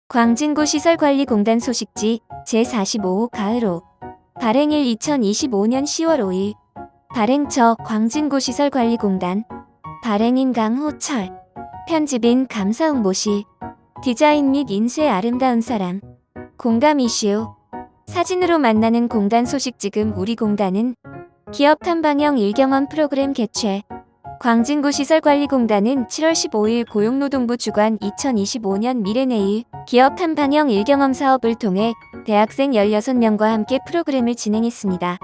광진구 시설관리공단 소식지 제45호 가을호 발행일 2025년 10월 5일 발행처 광진구 시설관리공단 발행인 강호철 편집인 감사홍보실 디자인 및 인쇄 아름다운 사람 공감 이슈 사진으로 만나는 공단 소식. 지금 우리 공단은 기업 탐방형 일경험 프로그램 개최. 광진구 시설관리공단은 7월 15일 고용노동부 주관 2025년 미래내일 기업 탐방형 일경험 사업을 통해 대학생 16명과 함께 프로그램을 진행했습니다.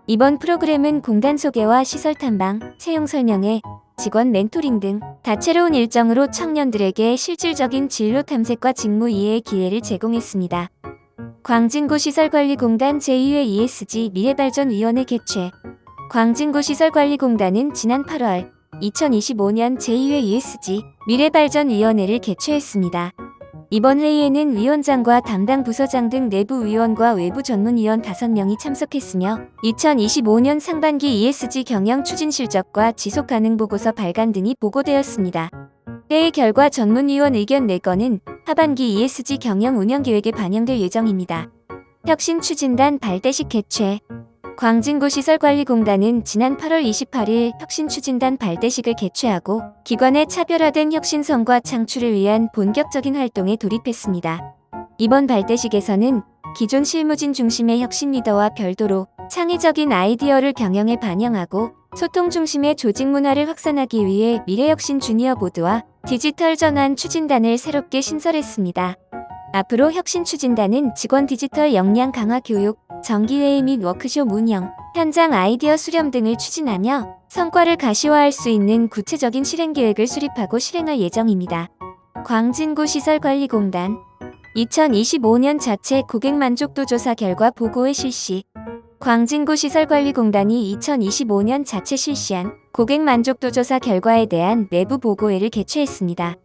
이번 프로그램은 공단 소개와 시설 탐방, 채용 설명회, 직원 멘토링 등 다채로운 일정으로 청년들에게 실질적인 진로 탐색과 직무 이해의 기회를 제공했습니다. 광진구 시설관리공단 제2회 ESG 미래발전위원회 개최. 광진구 시설관리공단은 지난 8월 2025년 제2회 ESG 미래발전위원회를 개최했습니다. 이번 회의에는 위원장과 담당 부서장 등 내부 위원과 외부 전문위원 5명이 참석했으며 2025년 상반기 ESG 경영 추진 실적과 지속가능 보고서 발간 등이 보고되었습니다. 회의 결과 전문위원 의견 4건은 하반기 ESG 경영 운영 계획에 반영될 예정입니다. 혁신 추진단 발대식 개최. 광진구 시설관리공단은 지난 8월 28일 혁신추진단 발대식을 개최하고 기관의 차별화된 혁신성과 창출을 위한 본격적인 활동에 돌입했습니다. 이번 발대식에서는 기존 실무진 중심의 혁신 리더와 별도로 창의적인 아이디어를 경영에 반영하고 소통 중심의 조직 문화를 확산하기 위해 미래혁신 주니어 보드와 디지털 전환 추진단을 새롭게 신설했습니다. 앞으로 혁신추진단은 직원 디지털 역량 강화 교육, 정기회의 및 워크숍 운영, 현장 아이디어 수렴 등을 추진하며 성과를 가시화할 수 있는 구체적인 실행계획을 수립하고 실행할 예정입니다. 광진구 시설관리공단 2025년 자체 고객만족도 조사 결과 보고회 실시. 광진구 시설관리공단이 2025년 자체 실시한 고객만족도 조사 결과에 대한 내부 보고회를 개최했습니다.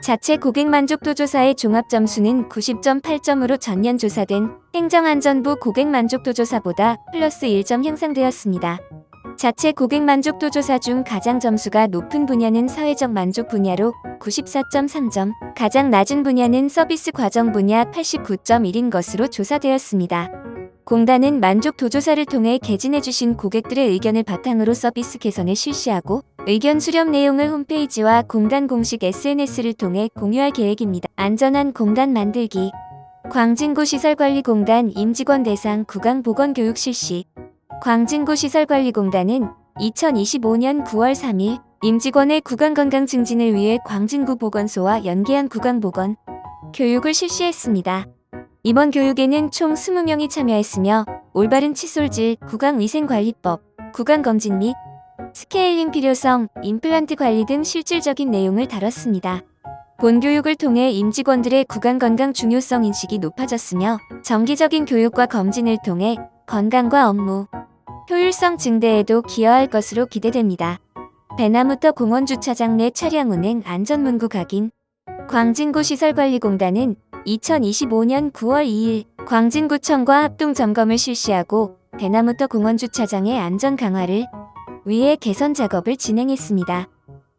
자체 고객만족도 조사의 종합점수는 90.8점으로 전년 조사된 행정안전부 고객만족도 조사보다 플러스 1점 향상되었습니다. 자체 고객만족도 조사 중 가장 점수가 높은 분야는 사회적 만족 분야로 94.3점, 가장 낮은 분야는 서비스 과정 분야 89.1인 것으로 조사되었습니다. 공단은 만족도 조사를 통해 개진해주신 고객들의 의견을 바탕으로 서비스 개선을 실시하고 의견 수렴 내용을 홈페이지와 공단 공식 SNS를 통해 공유할 계획입니다. 안전한 공단 만들기. 광진구 시설관리공단 임직원 대상 구강보건교육 실시. 광진구 시설관리공단은 2025년 9월 3일 임직원의 구강건강 증진을 위해 광진구 보건소와 연계한 구강보건 교육을 실시했습니다. 이번 교육에는 총 20명이 참여했으며 올바른 칫솔질, 구강위생관리법, 구강검진 및 스케일링 필요성, 임플란트 관리 등 실질적인 내용을 다뤘습니다. 본 교육을 통해 임직원들의 구강건강 중요성 인식이 높아졌으며 정기적인 교육과 검진을 통해 건강과 업무 효율성 증대에도 기여할 것으로 기대됩니다. 배나무터 공원주차장 내 차량 운행 안전문구 각인. 광진구 시설관리공단은 2025년 9월 2일 광진구청과 합동점검을 실시하고 배나무터 공원주차장의 안전 강화를 위해 개선 작업을 진행했습니다.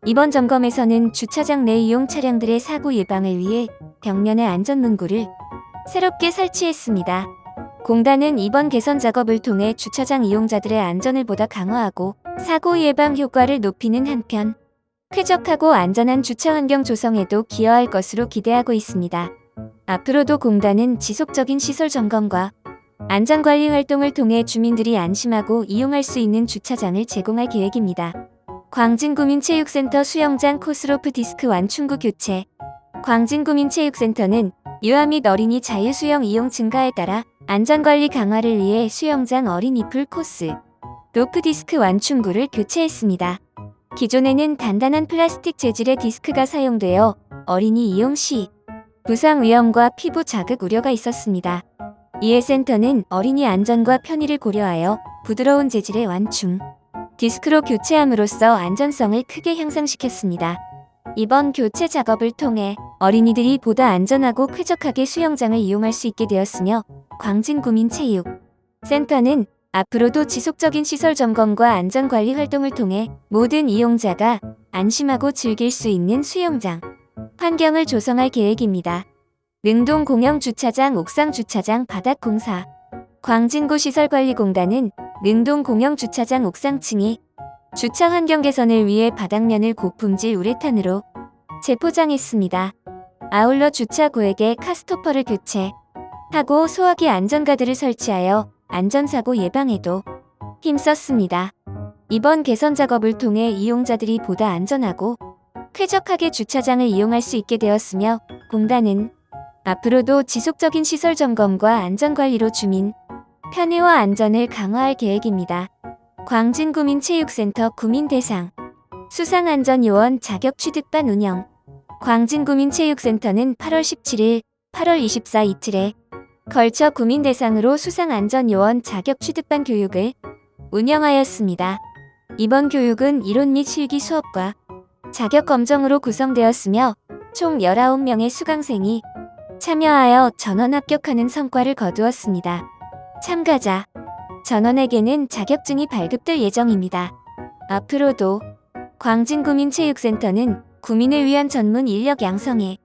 이번 점검에서는 주차장 내 이용 차량들의 사고 예방을 위해 벽면에 안전문구를 새롭게 설치했습니다. 공단은 이번 개선 작업을 통해 주차장 이용자들의 안전을 보다 강화하고 사고 예방 효과를 높이는 한편 쾌적하고 안전한 주차 환경 조성에도 기여할 것으로 기대하고 있습니다. 앞으로도 공단은 지속적인 시설 점검과 안전관리 활동을 통해 주민들이 안심하고 이용할 수 있는 주차장을 제공할 계획입니다. 광진구민체육센터 수영장 코스로프 디스크 완충구 교체. 광진구민체육센터는 유아 및 어린이 자유수영 이용 증가에 따라 안전관리 강화를 위해 수영장 어린이 풀 코스 로프 디스크 완충구를 교체했습니다. 기존에는 단단한 플라스틱 재질의 디스크가 사용되어 어린이 이용 시 부상 위험과 피부 자극 우려가 있었습니다. 이에 센터는 어린이 안전과 편의를 고려하여 부드러운 재질의 완충 디스크로 교체함으로써 안전성을 크게 향상시켰습니다. 이번 교체 작업을 통해 어린이들이 보다 안전하고 쾌적하게 수영장을 이용할 수 있게 되었으며 광진구민체육센터는 앞으로도 지속적인 시설 점검과 안전관리 활동을 통해 모든 이용자가 안심하고 즐길 수 있는 수영장 환경을 조성할 계획입니다. 능동 공영 주차장 옥상 주차장 바닥 공사. 광진구 시설관리공단은 능동 공영 주차장 옥상층이 주차 환경 개선을 위해 바닥면을 고품질 우레탄으로 재포장했습니다. 아울러 주차 구역에 카스토퍼를 교체하고 소화기 안전가드를 설치하여 안전사고 예방에도 힘썼습니다. 이번 개선 작업을 통해 이용자들이 보다 안전하고 쾌적하게 주차장을 이용할 수 있게 되었으며 공단은 앞으로도 지속적인 시설 점검과 안전관리로 주민 편의와 안전을 강화할 계획입니다. 광진구민체육센터 구민대상 수상안전요원 자격 취득반 운영. 광진구민체육센터는 8월 17일, 8월 24 이틀에 걸쳐 구민 대상으로 수상안전요원 자격 취득반 교육을 운영하였습니다. 이번 교육은 이론 및 실기 수업과 자격 검정으로 구성되었으며 총 19명의 수강생이 참여하여 전원 합격하는 성과를 거두었습니다. 참가자 전원에게는 자격증이 발급될 예정입니다. 앞으로도 광진구민체육센터는 구민을 위한 전문 인력 양성에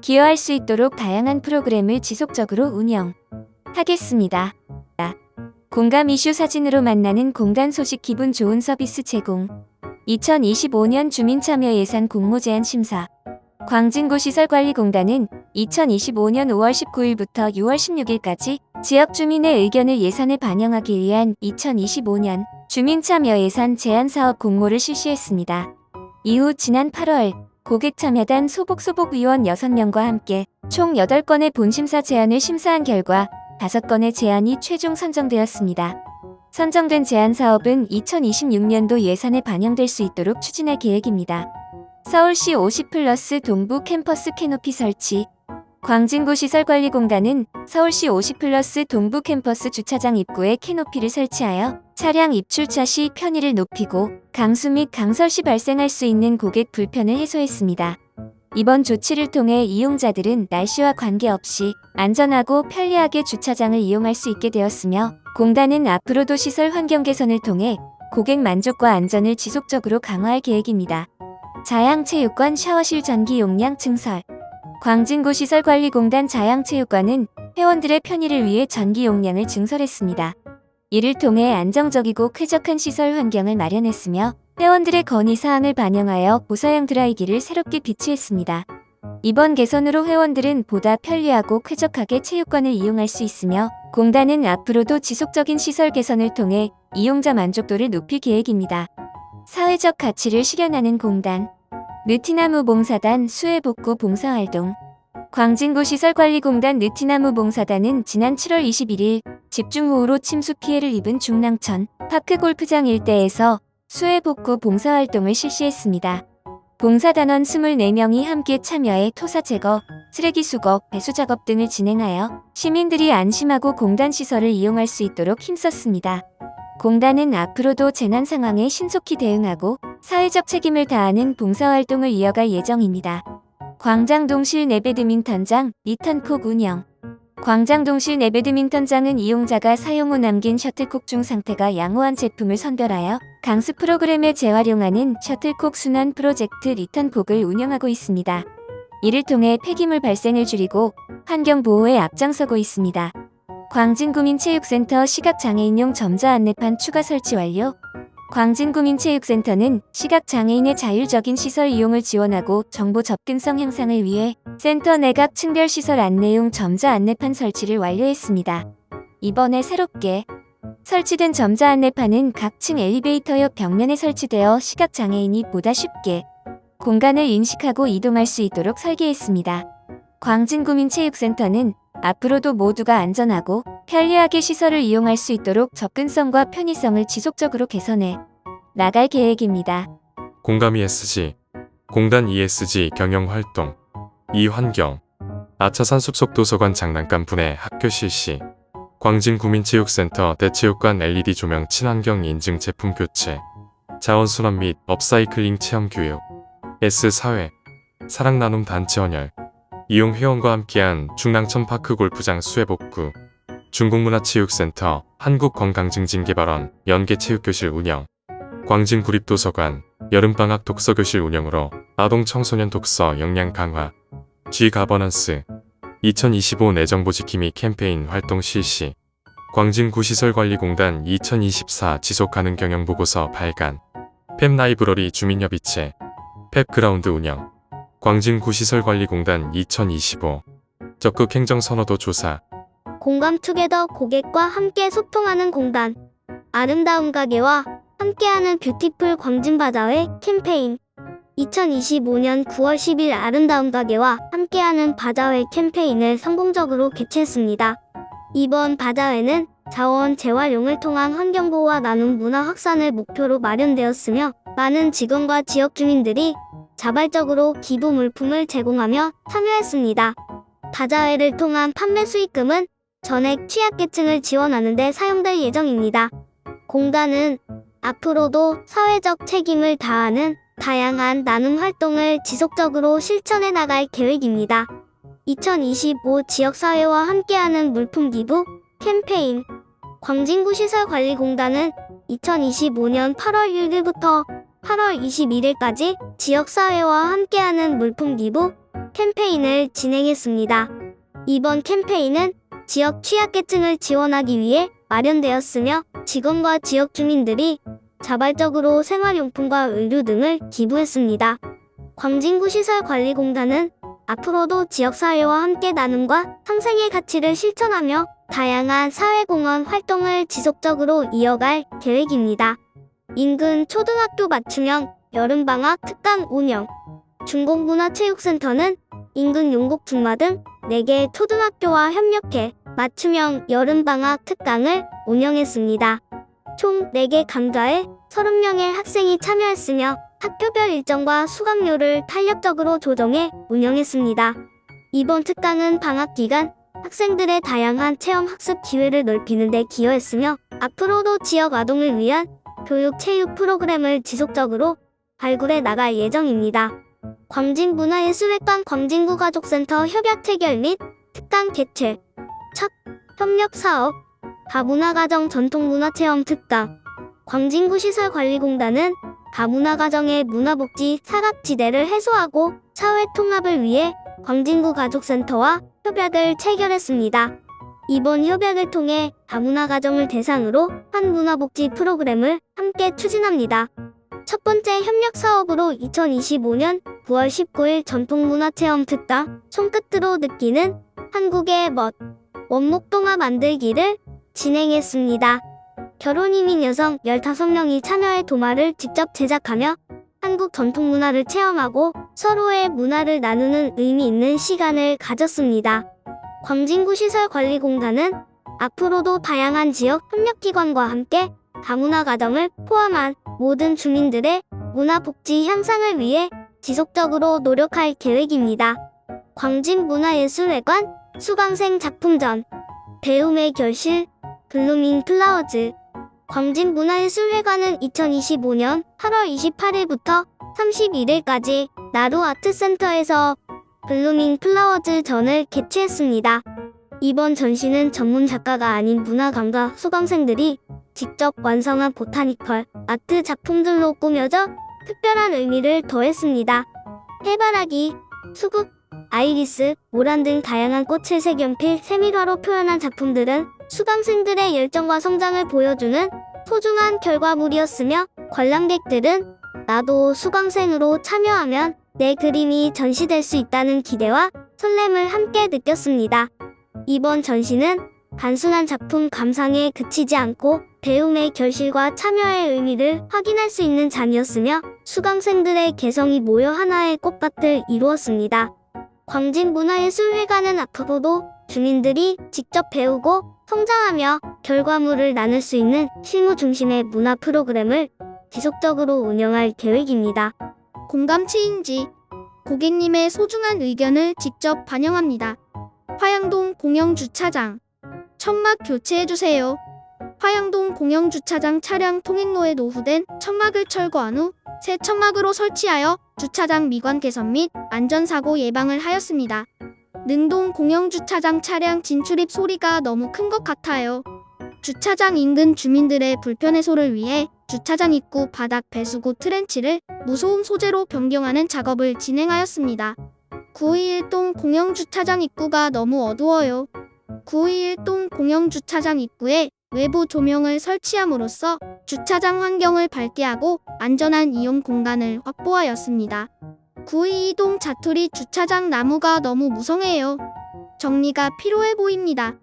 기여할 수 있도록 다양한 프로그램을 지속적으로 운영하겠습니다. 공감 이슈 사진으로 만나는 공단 소식 기분 좋은 서비스 제공. 2025년 주민참여 예산 공모 제안 심사. 광진구 시설관리공단은 2025년 5월 19일부터 6월 16일까지 지역 주민의 의견을 예산에 반영하기 위한 2025년 주민참여 예산 제안 사업 공모를 실시했습니다. 이후 지난 8월 고객참여단 소복의원 6명과 함께 총 8건의 본심사 제안을 심사한 결과 5건의 제안이 최종 선정되었습니다. 선정된 제안 사업은 2026년도 예산에 반영될 수 있도록 추진할 계획입니다. 서울시 50플러스 동부 캠퍼스 캐노피 설치. 광진구 시설관리공단은 서울시 50플러스 동부 캠퍼스 주차장 입구에 캐노피를 설치하여 차량 입출차 시 편의를 높이고 강수 및 강설 시 발생할 수 있는 고객 불편을 해소했습니다. 이번 조치를 통해 이용자들은 날씨와 관계없이 안전하고 편리하게 주차장을 이용할 수 있게 되었으며 공단은 앞으로도 시설 환경 개선을 통해 고객 만족과 안전을 지속적으로 강화할 계획입니다. 자양체육관 샤워실 전기 용량 증설. 광진구 시설관리공단 자양체육관은 회원들의 편의를 위해 전기 용량을 증설했습니다. 이를 통해 안정적이고 쾌적한 시설 환경을 마련했으며 회원들의 건의사항을 반영하여 보사형 드라이기를 새롭게 비치했습니다. 이번 개선으로 회원들은 보다 편리하고 쾌적하게 체육관을 이용할 수 있으며 공단은 앞으로도 지속적인 시설 개선을 통해 이용자 만족도를 높일 계획입니다. 사회적 가치를 실현하는 공단. 느티나무 봉사단 수해복구 봉사활동. 광진구 시설관리공단 느티나무 봉사단은 지난 7월 21일 집중호우로 침수 피해를 입은 중랑천 파크골프장 일대에서 수해복구 봉사활동을 실시했습니다. 봉사단원 24명이 함께 참여해 토사 제거, 쓰레기 수거, 배수 작업 등을 진행하여 시민들이 안심하고 공단 시설을 이용할 수 있도록 힘썼습니다. 공단은 앞으로도 재난 상황에 신속히 대응하고 사회적 책임을 다하는 봉사활동을 이어갈 예정입니다. 광장동 실내 배드민턴장 리턴콕 운영. 광장동 실내 배드민턴장은 이용자가 사용 후 남긴 셔틀콕 중 상태가 양호한 제품을 선별하여 강습 프로그램에 재활용하는 셔틀콕 순환 프로젝트 리턴콕을 운영하고 있습니다. 이를 통해 폐기물 발생을 줄이고 환경 보호에 앞장서고 있습니다. 광진구민체육센터 시각장애인용 점자 안내판 추가 설치 완료. 광진구민체육센터는 시각장애인의 자율적인 시설 이용을 지원하고 정보 접근성 향상을 위해 센터 내각 층별 시설 안내용 점자 안내판 설치를 완료했습니다. 이번에 새롭게 설치된 점자 안내판은 각 층 엘리베이터 옆 벽면에 설치되어 시각장애인이 보다 쉽게 공간을 인식하고 이동할 수 있도록 설계했습니다. 광진구민체육센터는 앞으로도 모두가 안전하고 편리하게 시설을 이용할 수 있도록 접근성과 편의성을 지속적으로 개선해 나갈 계획입니다. 공감 ESG, 공단 ESG 경영활동, 이환경, 아차산 숲속도서관 장난감 분해 학교 실시, 광진구민체육센터 대체육관 LED 조명 친환경 인증 제품 교체, 자원순환 및 업사이클링 체험교육, S사회, 사랑나눔 단체 헌혈, 이용 회원과 함께한 중랑천 파크 골프장 수해복구, 중국문화체육센터 한국건강증진개발원 연계체육교실 운영, 광진구립도서관 여름방학 독서교실 운영으로 아동 청소년 독서 역량 강화, G가버넌스, 2025 내정보지킴이 캠페인 활동 실시. 광진구시설관리공단 2024 지속가능 경영보고서 발간. 펩 라이브러리 주민협의체. 펩 그라운드 운영. 광진구시설관리공단 2025 적극 행정선호도 조사. 공감투게더 고객과 함께 소통하는 공단. 아름다운 가게와 함께하는 뷰티풀 광진바자회 캠페인. 2025년 9월 10일 아름다운 가게와 함께하는 바자회 캠페인을 성공적으로 개최했습니다. 이번 바자회는 자원 재활용을 통한 환경보호와 나눔 문화 확산을 목표로 마련되었으며 많은 직원과 지역 주민들이 자발적으로 기부 물품을 제공하며 참여했습니다. 바자회를 통한 판매 수익금은 전액 취약계층을 지원하는 데 사용될 예정입니다. 공단은 앞으로도 사회적 책임을 다하는 다양한 나눔 활동을 지속적으로 실천해 나갈 계획입니다. 2025 지역사회와 함께하는 물품 기부 캠페인. 광진구시설관리공단은 2025년 8월 1일부터 8월 21일까지 지역사회와 함께하는 물품 기부 캠페인을 진행했습니다. 이번 캠페인은 지역 취약계층을 지원하기 위해 마련되었으며 직원과 지역 주민들이 자발적으로 생활용품과 의류 등을 기부했습니다. 광진구시설관리공단은 앞으로도 지역사회와 함께 나눔과 상생의 가치를 실천하며 다양한 사회공헌 활동을 지속적으로 이어갈 계획입니다. 인근 초등학교 맞춤형 여름방학 특강 운영. 중공문화체육센터는 인근 용곡 중마 등 4개 초등학교와 협력해 맞춤형 여름방학 특강을 운영했습니다. 총 4개 강좌에 30명의 학생이 참여했으며 학교별 일정과 수강료를 탄력적으로 조정해 운영했습니다. 이번 특강은 방학 기간 학생들의 다양한 체험 학습 기회를 넓히는 데 기여했으며 앞으로도 지역 아동을 위한 교육 체육 프로그램을 지속적으로 발굴해 나갈 예정입니다. 광진문화예술회관 광진구가족센터 협약 체결 및 특강 개최. 첫 협력사업 다문화가정 전통문화체험 특강. 광진구시설관리공단은 다문화가정의 문화복지 사각지대를 해소하고 사회 통합을 위해 광진구가족센터와 협약을 체결했습니다. 이번 협약을 통해 다문화가정을 대상으로 한 문화복지 프로그램을 함께 추진합니다. 첫 번째 협력 사업으로 2025년 9월 19일 전통문화체험 특강 손끝으로 느끼는 한국의 멋 원목동화 만들기를 진행했습니다. 결혼 이민 여성 15명이 참여해 도마를 직접 제작하며 한국 전통문화를 체험하고 서로의 문화를 나누는 의미 있는 시간을 가졌습니다. 광진구시설관리공단은 앞으로도 다양한 지역 협력기관과 함께 다문화 가정을 포함한 모든 주민들의 문화복지 향상을 위해 지속적으로 노력할 계획입니다. 광진문화예술회관 수강생 작품전. 배움의 결실 블루밍 플라워즈. 광진문화예술회관은 2025년 8월 28일부터 31일까지 나루 아트센터에서 블루밍 플라워즈 전을 개최했습니다. 이번 전시는 전문 작가가 아닌 문화관과 수강생들이 직접 완성한 보타니컬 아트 작품들로 꾸며져 특별한 의미를 더했습니다. 해바라기, 수국, 아이리스, 모란 등 다양한 꽃을 색연필, 세밀화로 표현한 작품들은 수강생들의 열정과 성장을 보여주는 소중한 결과물이었으며 관람객들은 나도 수강생으로 참여하면 내 그림이 전시될 수 있다는 기대와 설렘을 함께 느꼈습니다. 이번 전시는 단순한 작품 감상에 그치지 않고 배움의 결실과 참여의 의미를 확인할 수 있는 장이었으며 수강생들의 개성이 모여 하나의 꽃밭을 이루었습니다. 광진문화예술회관은 앞으로도 주민들이 직접 배우고 성장하며 결과물을 나눌 수 있는 실무 중심의 문화 프로그램을 지속적으로 운영할 계획입니다. 공감치인지 고객님의 소중한 의견을 직접 반영합니다. 화양동 공영주차장 천막 교체해주세요. 화양동 공영주차장 차량 통행로에 노후된 천막을 철거한 후 새 천막으로 설치하여 주차장 미관 개선 및 안전사고 예방을 하였습니다. 능동 공영주차장 차량 진출입 소리가 너무 큰 것 같아요. 주차장 인근 주민들의 불편 해소를 위해 주차장 입구 바닥 배수구 트렌치를 무소음 소재로 변경하는 작업을 진행하였습니다. 921동 공영주차장 입구가 너무 어두워요. 921동 공영주차장 입구에 외부 조명을 설치함으로써 주차장 환경을 밝게 하고 안전한 이용 공간을 확보하였습니다. 922동 자투리 주차장 나무가 너무 무성해요. 정리가 필요해 보입니다.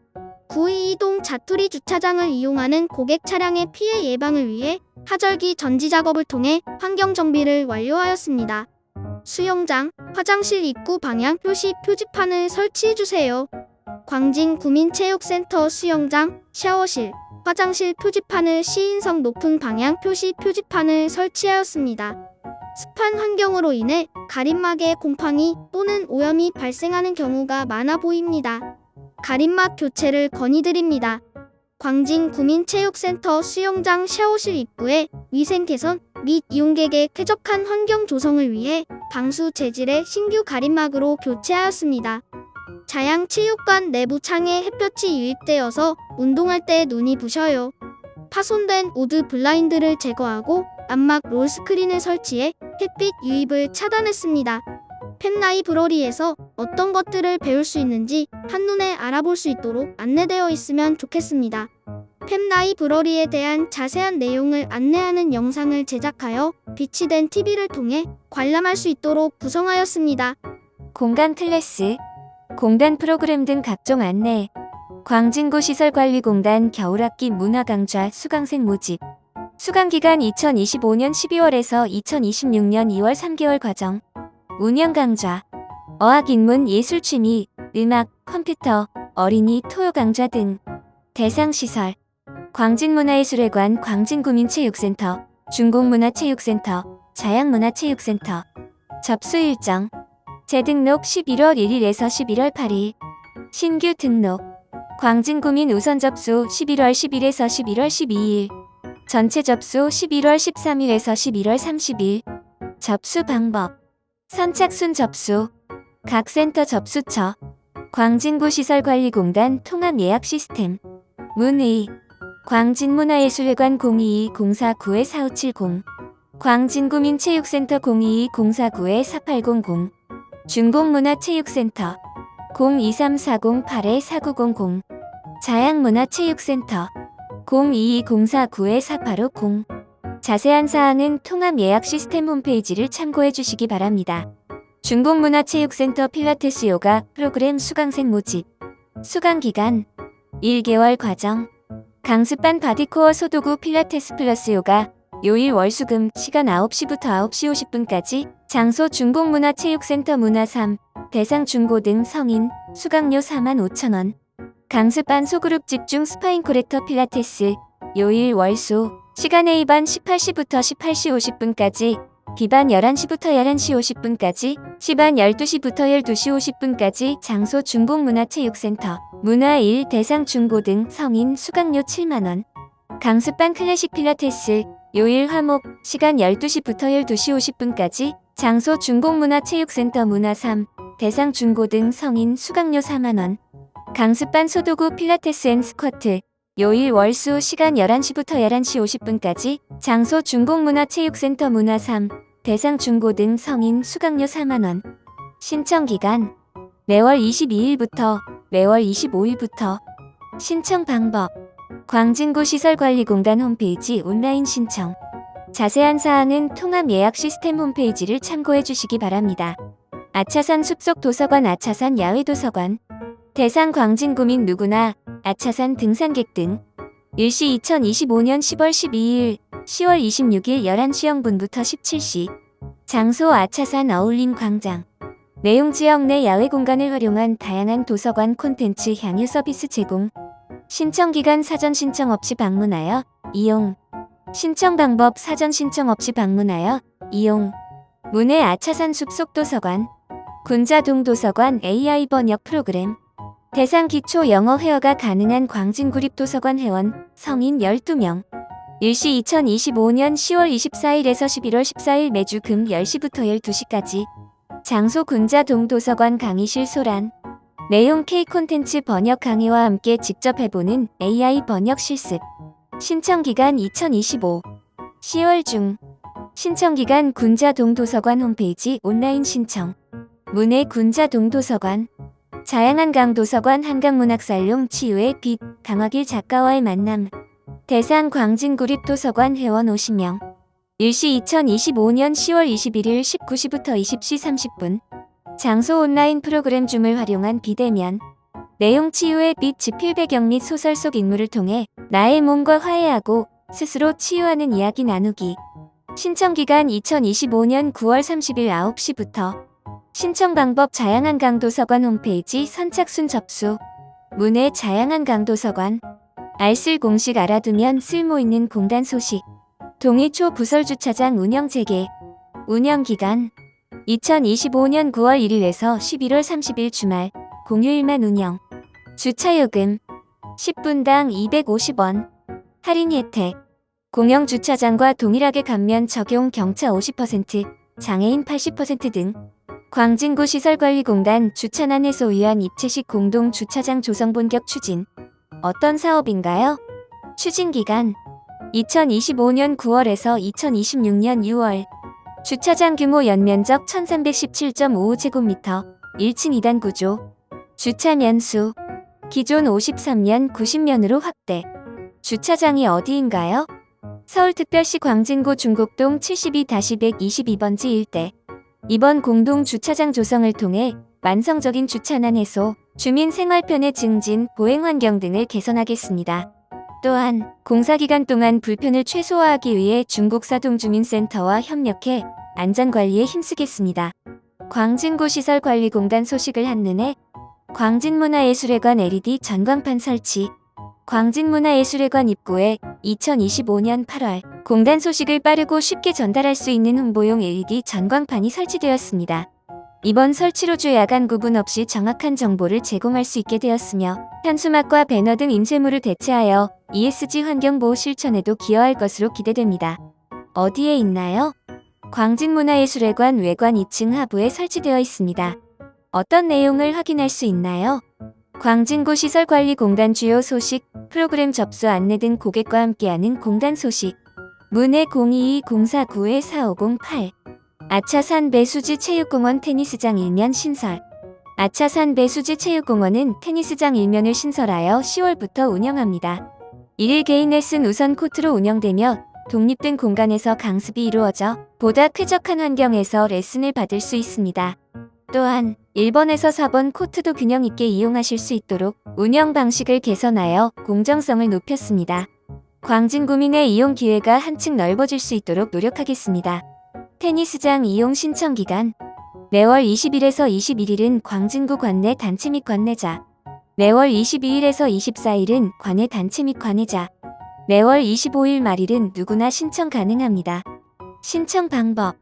922동 자투리 주차장을 이용하는 고객 차량의 피해 예방을 위해 하절기 전지 작업을 통해 환경 정비를 완료하였습니다. 수영장, 화장실 입구 방향 표시 표지판을 설치해주세요. 광진 구민체육센터 수영장, 샤워실, 화장실 표지판을 시인성 높은 방향 표시 표지판을 설치하였습니다. 습한 환경으로 인해 가림막에 곰팡이 또는 오염이 발생하는 경우가 많아 보입니다. 가림막 교체를 건의드립니다. 광진 구민체육센터 수영장 샤워실 입구에 위생 개선 및 이용객의 쾌적한 환경 조성을 위해 방수 재질의 신규 가림막으로 교체하였습니다. 자양체육관 내부 창에 햇볕이 유입되어서 운동할 때 눈이 부셔요. 파손된 우드 블라인드를 제거하고 암막 롤스크린을 설치해 햇빛 유입을 차단했습니다. 팻라이브러리에서 어떤 것들을 배울 수 있는지 한눈에 알아볼 수 있도록 안내되어 있으면 좋겠습니다. 팻라이브러리에 대한 자세한 내용을 안내하는 영상을 제작하여 비치된 TV를 통해 관람할 수 있도록 구성하였습니다. 공간 클래스, 공단 프로그램 등 각종 안내. 광진구 시설관리공단 겨울학기 문화강좌 수강생 모집. 수강기간 2025년 12월에서 2026년 2월 3개월 과정. 운영강좌, 어학인문 예술취미, 음악, 컴퓨터, 어린이 토요강좌 등. 대상시설, 광진문화예술회관 광진구민체육센터, 중공문화체육센터, 자양문화체육센터. 접수일정, 재등록 11월 1일에서 11월 8일. 신규 등록, 광진구민 우선 접수 11월 10일에서 11월 12일. 전체 접수 11월 13일에서 11월 30일. 접수 방법, 선착순 접수, 각 센터 접수처, 광진구 시설관리공단 통합 예약 시스템, 문의, 광진문화예술회관 022-049-4570, 광진구민체육센터 022-049-4800, 중공문화체육센터 02340-8-4900, 자양문화체육센터 022-049-4850. 자세한 사항은 통합 예약 시스템 홈페이지를 참고해 주시기 바랍니다. 중공문화체육센터 필라테스 요가 프로그램 수강생 모집. 수강기간 1개월 과정. 강습반 바디코어 소도구 필라테스 플러스 요가 요일 월수금 시간 9시부터 9시 50분까지. 장소 중공문화체육센터 문화3. 대상 중고등 성인. 수강료 45,000원. 강습반 소그룹 집중 스파인 코렉터 필라테스 요일 월수 시간 A반 18시부터 18시 50분까지, B반 11시부터 11시 50분까지, C반 12시부터 12시 50분까지. 장소 중공문화체육센터 문화1. 대상 중고등 성인. 수강료 7만원. 강습반 클래식 필라테스 요일 화목 시간 12시부터 12시 50분까지. 장소 중공문화체육센터 문화3. 대상 중고등 성인. 수강료 4만원. 강습반 소도구 필라테스 앤 스쿼트 요일 월수 시간 11시부터 11시 50분까지. 장소 중공문화체육센터 문화3. 대상 중고등 성인. 수강료 4만원. 신청기간 매월 22일부터 매월 25일부터. 신청 방법, 광진구 시설관리공단 홈페이지 온라인 신청. 자세한 사항은 통합 예약 시스템 홈페이지를 참고해 주시기 바랍니다. 아차산 숲속 도서관, 아차산 야외 도서관. 대상 광진구민 누구나, 아차산 등산객 등. 일시 2025년 10월 12일, 10월 26일 11시 0분부터 17시. 장소 아차산 어울림 광장. 내용 지역 내 야외 공간을 활용한 다양한 도서관 콘텐츠 향유 서비스 제공. 신청 기간 사전 신청 없이 방문하여 이용. 신청 방법 사전 신청 없이 방문하여 이용. 문해 아차산 숲속 도서관. 군자동 도서관 AI 번역 프로그램. 대상 기초 영어 회화가 가능한 광진구립도서관 회원 성인 12명. 일시 2025년 10월 24일에서 11월 14일 매주 금 10시부터 12시까지. 장소 군자동 도서관 강의실 소란. 내용 K 콘텐츠 번역 강의와 함께 직접 해보는 AI 번역 실습. 신청기간 2025 10월 중. 신청기간 군자동 도서관 홈페이지 온라인 신청. 문해 군자동 도서관, 자양한강 도서관 한강문학살롱 치유의 빛, 강화길 작가와의 만남, 대상 광진구립도서관 회원 50명. 일시 2025년 10월 21일 19시부터 20시 30분. 장소 온라인 프로그램 줌을 활용한 비대면. 내용 치유의 빛 지필 배경 및 소설 속 인물을 통해 나의 몸과 화해하고 스스로 치유하는 이야기 나누기. 신청 기간 2025년 9월 30일 9시부터. 신청 방법 자양한강 도서관 홈페이지 선착순 접수. 문해 자양한강 도서관. 알쓸 공식 알아두면 쓸모 있는 공단 소식. 동이초 부설주차장 운영 재개. 운영 기간 2025년 9월 1일에서 11월 30일 주말 공휴일만 운영. 주차요금 10분당 250원. 할인 혜택. 공영 주차장과 동일하게 감면 적용 경차 50%, 장애인 80% 등. 광진구 시설관리공단 주차난 해소 위한 입체식 공동 주차장 조성 본격 추진. 어떤 사업인가요? 추진 기간 2025년 9월에서 2026년 6월. 주차장 규모 연면적 1317.55제곱미터, 1층 2단 구조. 주차 면수 기존 53면 90면으로 확대. 주차장이 어디인가요? 서울특별시 광진구 중곡동 72-122번지 일대. 이번 공동 주차장 조성을 통해 만성적인 주차난 해소, 주민 생활 편의 증진, 보행 환경 등을 개선하겠습니다. 또한 공사 기간 동안 불편을 최소화하기 위해 중곡사동주민센터와 협력해 안전관리에 힘쓰겠습니다. 광진구 시설관리공단 소식을 한눈에. 광진문화예술회관 LED 전광판 설치. 광진문화예술회관 입구에 2025년 8월 공단 소식을 빠르고 쉽게 전달할 수 있는 홍보용 LED 전광판이 설치되었습니다. 이번 설치로 주 야간 구분 없이 정확한 정보를 제공할 수 있게 되었으며 현수막과 배너 등 인쇄물을 대체하여 ESG 환경보호 실천에도 기여할 것으로 기대됩니다. 어디에 있나요? 광진문화예술회관 외관 2층 하부에 설치되어 있습니다. 어떤 내용을 확인할 수 있나요? 광진구 시설관리공단 주요 소식, 프로그램 접수 안내 등 고객과 함께하는 공단 소식. 문해 022-049-4508. 아차산 배수지 체육공원 테니스장 일면 신설. 아차산 배수지 체육공원은 테니스장 일면을 신설하여 10월부터 운영합니다. 1일 개인 레슨 우선 코트로 운영되며 독립된 공간에서 강습이 이루어져 보다 쾌적한 환경에서 레슨을 받을 수 있습니다. 또한 1번에서 4번 코트도 균형 있게 이용하실 수 있도록 운영 방식을 개선하여 공정성을 높였습니다. 광진구민의 이용 기회가 한층 넓어질 수 있도록 노력하겠습니다. 테니스장 이용 신청 기간 매월 20일에서 21일은 광진구 관내 단체 및 관내자, 매월 22일에서 24일은 관내 단체 및 관내자, 매월 25일 말일은 누구나 신청 가능합니다. 신청 방법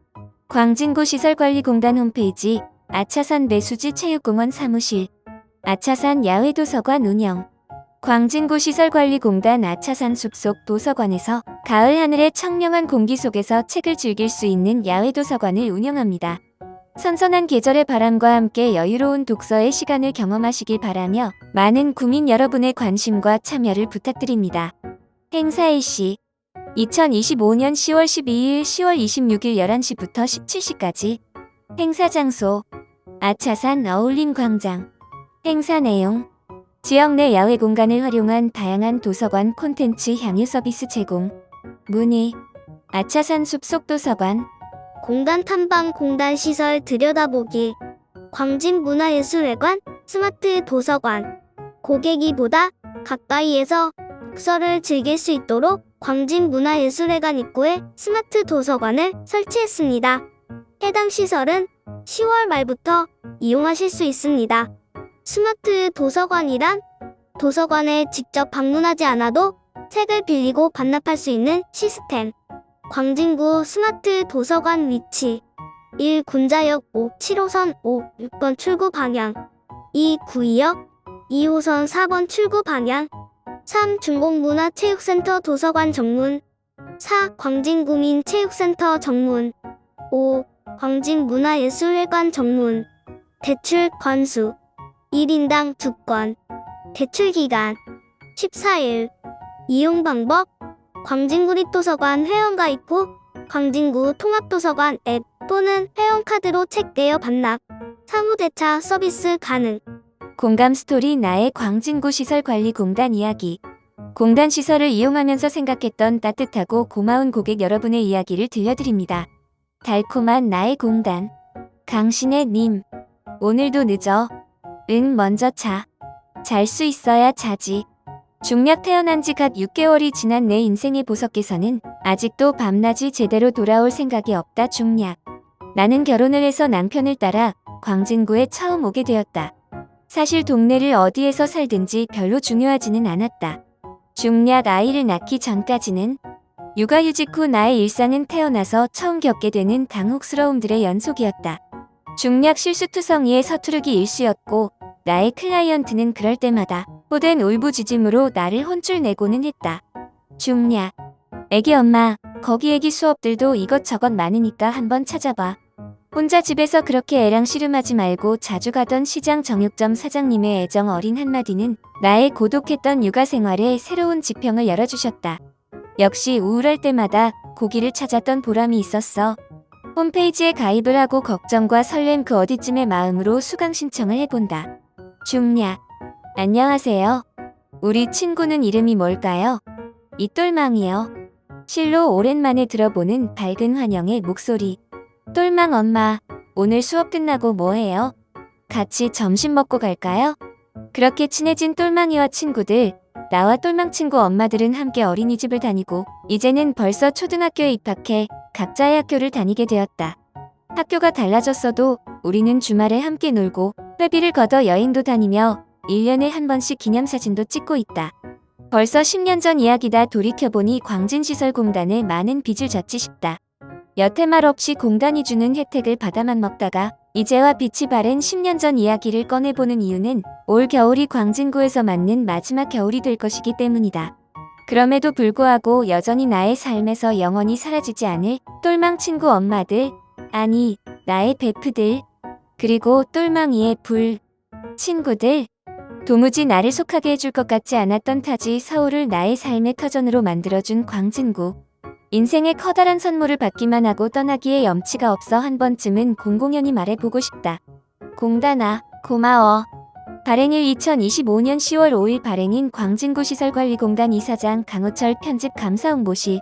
광진구 시설관리공단 홈페이지 아차산 배수지 체육공원 사무실, 아차산 야외도서관 운영. 광진구 시설관리공단 아차산 숲속 도서관에서 가을 하늘의 청명한 공기 속에서 책을 즐길 수 있는 야외도서관을 운영합니다. 선선한 계절의 바람과 함께 여유로운 독서의 시간을 경험하시길 바라며 많은 구민 여러분의 관심과 참여를 부탁드립니다. 행사 일시 2025년 10월 12일 10월 26일 11시부터 17시까지. 행사 장소 아차산 어울림광장. 행사 내용 지역 내 야외 공간을 활용한 다양한 도서관 콘텐츠 향유 서비스 제공. 문의 아차산 숲속 도서관. 공단 탐방 공단 시설 들여다보기. 광진문화예술회관 스마트 도서관. 고객이 보다 가까이에서 독서를 즐길 수 있도록 광진문화예술회관 입구에 스마트 도서관을 설치했습니다. 해당 시설은 10월 말부터 이용하실 수 있습니다. 스마트 도서관이란 도서관에 직접 방문하지 않아도 책을 빌리고 반납할 수 있는 시스템. 광진구 스마트 도서관 위치 1. 군자역 5, 7호선 5, 6번 출구 방향. 2. 구의역 2호선 4번 출구 방향. 3. 중곡문화체육센터 도서관 정문. 4. 광진구민체육센터 정문. 5. 광진문화예술회관 정문. 대출 건수 1인당 2건. 대출 기간 14일. 이용 방법 광진구립도서관 회원가입 후 광진구 통합도서관 앱 또는 회원카드로 책 대여 반납. 사무대차 서비스 가능. 공감 스토리 나의 광진구 시설관리공단 이야기. 공단 시설을 이용하면서 생각했던 따뜻하고 고마운 고객 여러분의 이야기를 들려드립니다. 달콤한 나의 공단. 강신혜 님. 오늘도 늦어. 응, 먼저 자. 잘 수 있어야 자지. 중략 태어난 지 갓 6개월이 지난 내 인생의 보석께서는 아직도 밤낮이 제대로 돌아올 생각이 없다. 중략. 나는 결혼을 해서 남편을 따라 광진구에 처음 오게 되었다. 사실 동네를 어디에서 살든지 별로 중요하지는 않았다. 중략 아이를 낳기 전까지는 육아휴직 후 나의 일상은 태어나서 처음 겪게 되는 당혹스러움들의 연속이었다. 중략 실수투성이의 서투르기 일쑤였고 나의 클라이언트는 그럴 때마다 호된 울부짖음으로 나를 혼쭐 내고는 했다. 중략. 애기 엄마, 거기 애기 수업들도 이것저것 많으니까 한번 찾아봐. 혼자 집에서 그렇게 애랑 씨름하지 말고 자주 가던 시장 정육점 사장님의 애정 어린 한마디는 나의 고독했던 육아 생활에 새로운 지평을 열어주셨다. 역시 우울할 때마다 고기를 찾았던 보람이 있었어. 홈페이지에 가입을 하고 걱정과 설렘 그 어디쯤의 마음으로 수강 신청을 해본다. 중략. 안녕하세요. 우리 친구는 이름이 뭘까요? 이똘망이요. 실로 오랜만에 들어보는 밝은 환영의 목소리. 똘망 엄마, 오늘 수업 끝나고 뭐 해요? 같이 점심 먹고 갈까요? 그렇게 친해진 똘망이와 친구들, 나와 똘망 친구 엄마들은 함께 어린이집을 다니고 이제는 벌써 초등학교에 입학해 각자의 학교를 다니게 되었다. 학교가 달라졌어도 우리는 주말에 함께 놀고 회비를 걷어 여행도 다니며 1년에 한 번씩 기념사진도 찍고 있다. 벌써 10년 전 이야기다. 돌이켜보니 광진시설공단에 많은 빚을 졌지 싶다. 여태 말 없이 공단이 주는 혜택을 받아만 먹다가 이제와 빛이 바랜 10년 전 이야기를 꺼내보는 이유는 올 겨울이 광진구에서 맞는 마지막 겨울이 될 것이기 때문이다. 그럼에도 불구하고 여전히 나의 삶에서 영원히 사라지지 않을 똘망 친구 엄마들, 아니 나의 베프들, 그리고 똘망이의 불 친구들. 도무지 나를 속하게 해줄 것 같지 않았던 타지 서울을 나의 삶의 터전으로 만들어준 광진구. 인생의 커다란 선물을 받기만 하고 떠나기에 염치가 없어 한 번쯤은 공공연히 말해보고 싶다. 공단아, 고마워. 발행일 2025년 10월 5일 발행인 광진구 시설관리공단 이사장 강우철 편집 감사 홍보실.